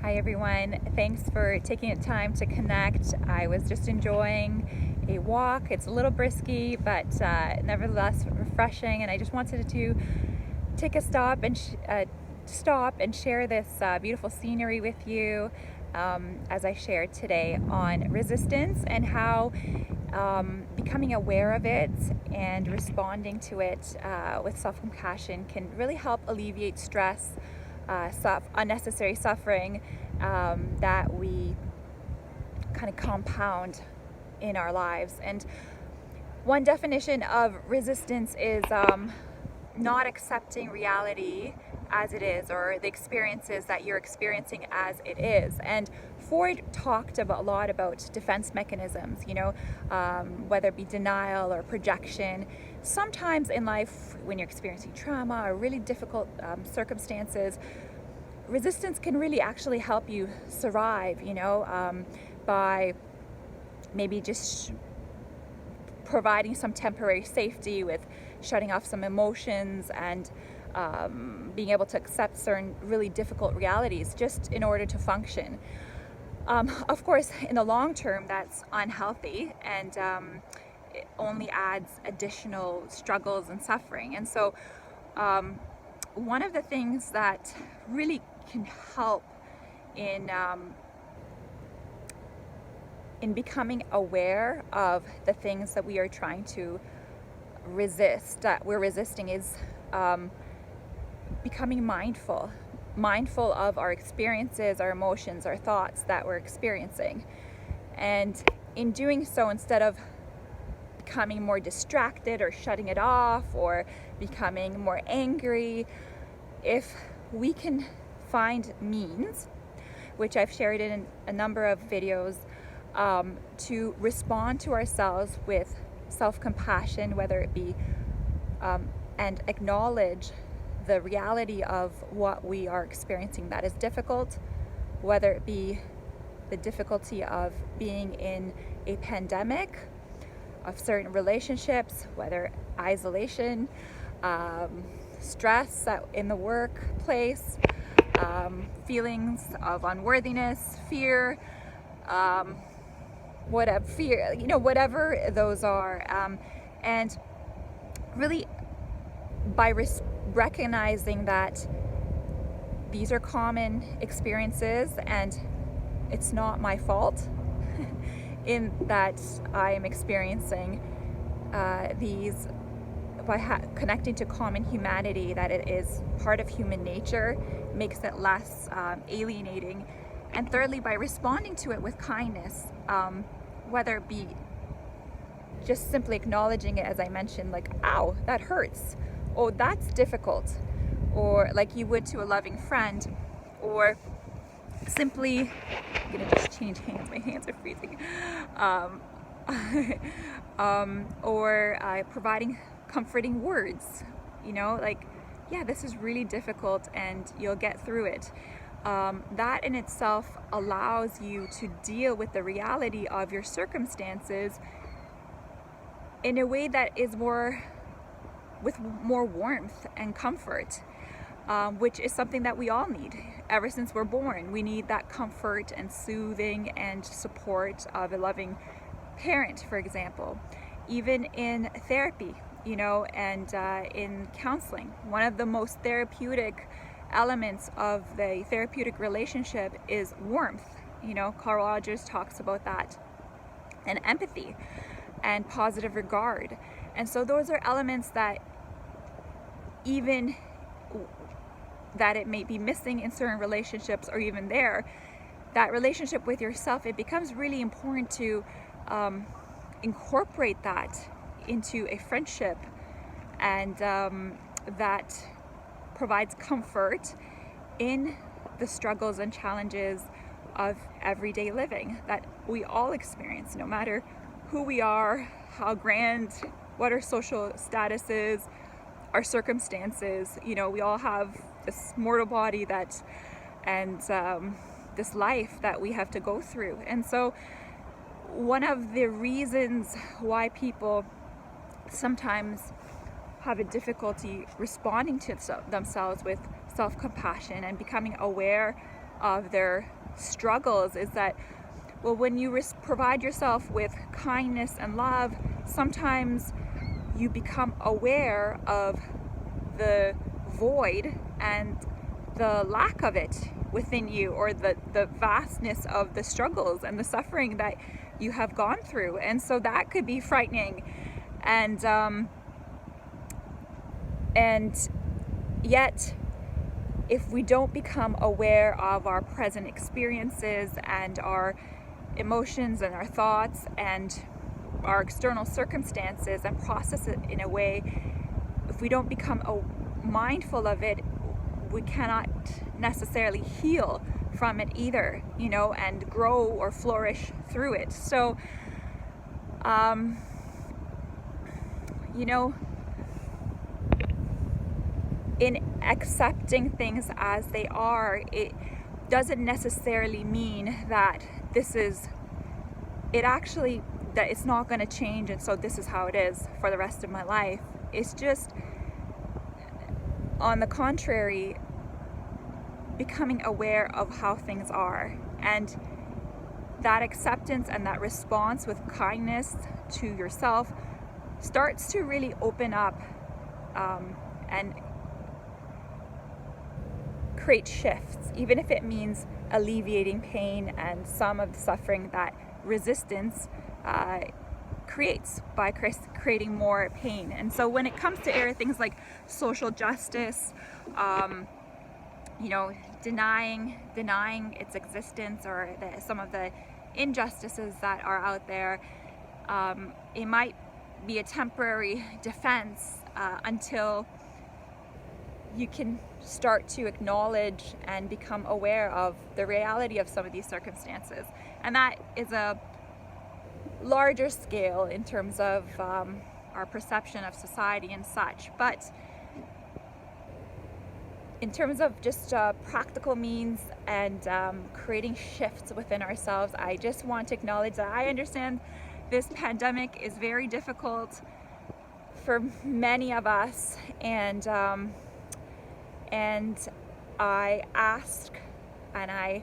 Hi everyone, thanks for taking the time to connect. I was just enjoying a walk. It's a little brisky, but nevertheless refreshing, and I just wanted to take a stop and share this beautiful scenery with you as I shared today on resistance and how becoming aware of it and responding to it with self-compassion can really help alleviate stress, unnecessary suffering that we kind of compound in our lives. And one definition of resistance is not accepting reality as it is, or the experiences that you're experiencing as it is. And Freud talked a lot about defense mechanisms, whether it be denial or projection. Sometimes in life, when you're experiencing trauma or really difficult circumstances, resistance can really actually help you survive, by maybe just providing some temporary safety with shutting off some emotions and being able to accept certain really difficult realities just in order to function. Of course, in the long term, that's unhealthy, and it only adds additional struggles and suffering. And so one of the things that really can help in becoming aware of the things that we are trying to resist, that we're resisting, is becoming mindful of our experiences, our emotions, our thoughts that we're experiencing. And in doing so, instead of becoming more distracted or shutting it off or becoming more angry, if we can find means, which I've shared in a number of videos, to respond to ourselves with self-compassion, whether it be and acknowledge the reality of what we are experiencing that is difficult, whether it be the difficulty of being in a pandemic, of certain relationships, whether isolation, stress in the workplace, feelings of unworthiness, fear, whatever those are, and really by recognizing that these are common experiences and it's not my fault in that I am experiencing these, by connecting to common humanity, that it is part of human nature, makes it less alienating. And thirdly, by responding to it with kindness, whether it be just simply acknowledging it, as I mentioned, like, ow, that hurts, oh, that's difficult, or like you would to a loving friend, or simply, I'm gonna just change hands, my hands are freezing, or providing comforting words, like, yeah, this is really difficult and you'll get through it. That in itself allows you to deal with the reality of your circumstances in a way that is with more warmth and comfort, which is something that we all need. Ever since we're born, we need that comfort and soothing and support of a loving parent, for example. Even in therapy, and in counseling, one of the most therapeutic elements of the therapeutic relationship is warmth. Carl Rogers talks about that, and empathy and positive regard. And so those are elements that, even that it may be missing in certain relationships, or even there, that relationship with yourself, it becomes really important to incorporate that into a friendship, and that provides comfort in the struggles and challenges of everyday living that we all experience, no matter who we are, how grand, what our social status is, our circumstances. We all have this mortal body and this life that we have to go through. And so one of the reasons why people sometimes have a difficulty responding to themselves with self-compassion and becoming aware of their struggles is that, well, when you provide yourself with kindness and love, sometimes you become aware of the void and the lack of it within you, or the vastness of the struggles and the suffering that you have gone through. And so that could be frightening. And yet, if we don't become aware of our present experiences and our emotions and our thoughts and our external circumstances and process it in a way, if we don't become mindful of it, we cannot necessarily heal from it either, you know, and grow or flourish through it. So, you know, in accepting things as they are, it doesn't necessarily mean that that it's not going to change and so this is how it is for the rest of my life. It's just, on the contrary, becoming aware of how things are, and that acceptance and that response with kindness to yourself starts to really open up and create shifts, even if it means alleviating pain and some of the suffering that resistance creates by creating more pain. And so when it comes to things like social justice, you know, denying its existence, or some of the injustices that are out there, it might be a temporary defense until you can start to acknowledge and become aware of the reality of some of these circumstances. And that is a larger scale in terms of our perception of society and such. But in terms of just practical means and creating shifts within ourselves, I just want to acknowledge that I understand this pandemic is very difficult for many of us, and I ask and I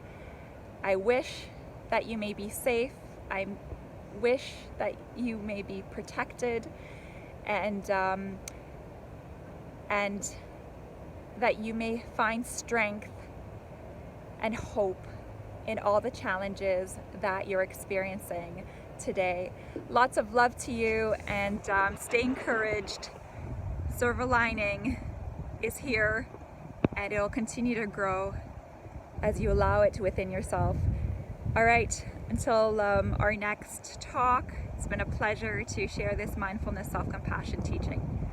wish that you may be safe. I wish that you may be protected, and that you may find strength and hope in all the challenges that you're experiencing today. Lots of love to you, and stay encouraged. Silver lining is here, and it'll continue to grow as you allow it within yourself. All right, until our next talk, it's been a pleasure to share this mindfulness self-compassion teaching.